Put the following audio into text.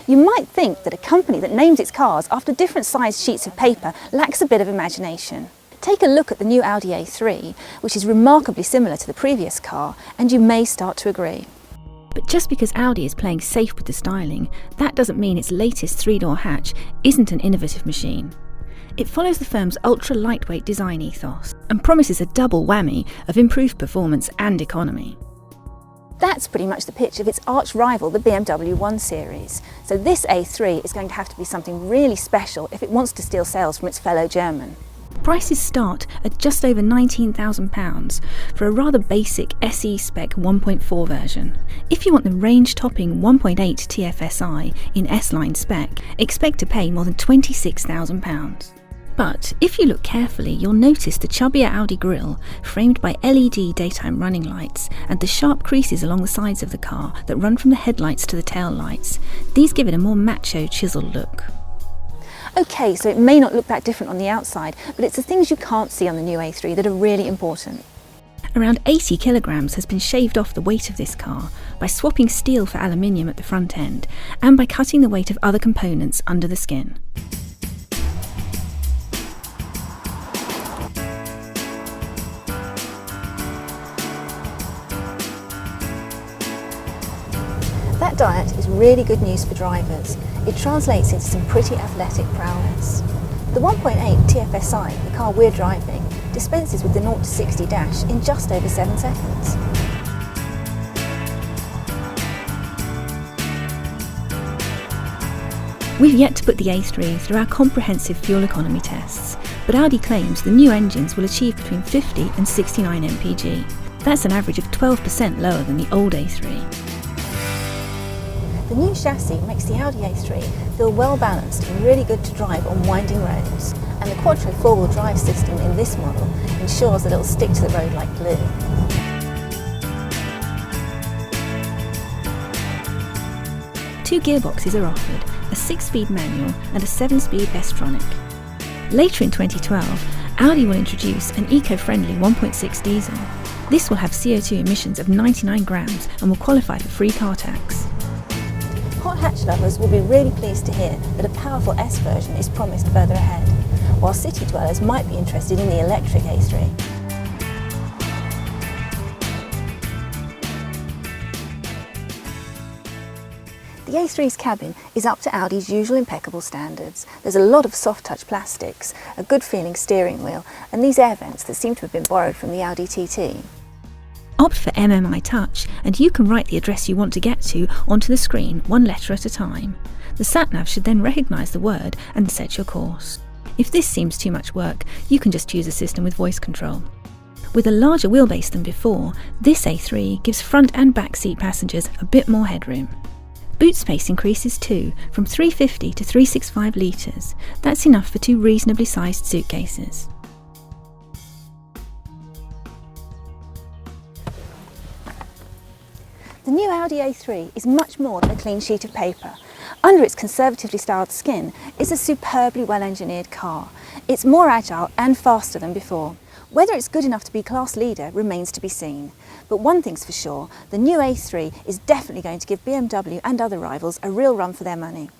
You might think that a company that names its cars after different sized sheets of paper lacks a bit of imagination. Take a look at the new Audi A3, which is remarkably similar to the previous car, and you may start to agree. But just because Audi is playing safe with the styling, that doesn't mean its latest three-door hatch isn't an innovative machine. It follows the firm's ultra-lightweight design ethos and promises a double whammy of improved performance and economy. That's pretty much the pitch of its arch-rival, the BMW 1 Series. So this A3 is going to have to be something really special if it wants to steal sales from its fellow German. Prices start at just over £19,000 for a rather basic SE spec 1.4 version. If you want the range-topping 1.8 TFSI in S-Line spec, expect to pay more than £26,000. But if you look carefully, you'll notice the chubbier Audi grille, framed by LED daytime running lights, and the sharp creases along the sides of the car that run from the headlights to the tail lights. These give it a more macho, chiseled look. Okay, so it may not look that different on the outside, but it's the things you can't see on the new A3 that are really important. Around 80 kilograms has been shaved off the weight of this car by swapping steel for aluminium at the front end and by cutting the weight of other components under the skin. That diet is really good news for drivers. It translates into some pretty athletic prowess. The 1.8 TFSI, the car we're driving, dispenses with the 0 to 60 dash in just over 7 seconds. We've yet to put the A3 through our comprehensive fuel economy tests, but Audi claims the new engines will achieve between 50 and 69 mpg. That's an average of 12% lower than the old A3. The new chassis makes the Audi A3 feel well balanced and really good to drive on winding roads, and the Quattro four-wheel drive system in this model ensures that it'll stick to the road like glue. Two gearboxes are offered, a 6-speed manual and a 7-speed S-tronic. Later in 2012, Audi will introduce an eco-friendly 1.6 diesel. This will have CO2 emissions of 99 grams and will qualify for free car tax. Hot hatch lovers will be really pleased to hear that a powerful S version is promised further ahead, while city dwellers might be interested in the electric A3. The A3's cabin is up to Audi's usual impeccable standards. There's a lot of soft-touch plastics, a good-feeling steering wheel, and these air vents that seem to have been borrowed from the Audi TT. Opt for MMI Touch and you can write the address you want to get to onto the screen one letter at a time. The sat-nav should then recognise the word and set your course. If this seems too much work, you can just choose a system with voice control. With a larger wheelbase than before, this A3 gives front and back seat passengers a bit more headroom. Boot space increases too, from 350 to 365 litres. That's enough for 2 reasonably sized suitcases. The new Audi A3 is much more than a clean sheet of paper. Under its conservatively styled skin is a superbly well-engineered car. It's more agile and faster than before. Whether it's good enough to be class leader remains to be seen. But one thing's for sure, the new A3 is definitely going to give BMW and other rivals a real run for their money.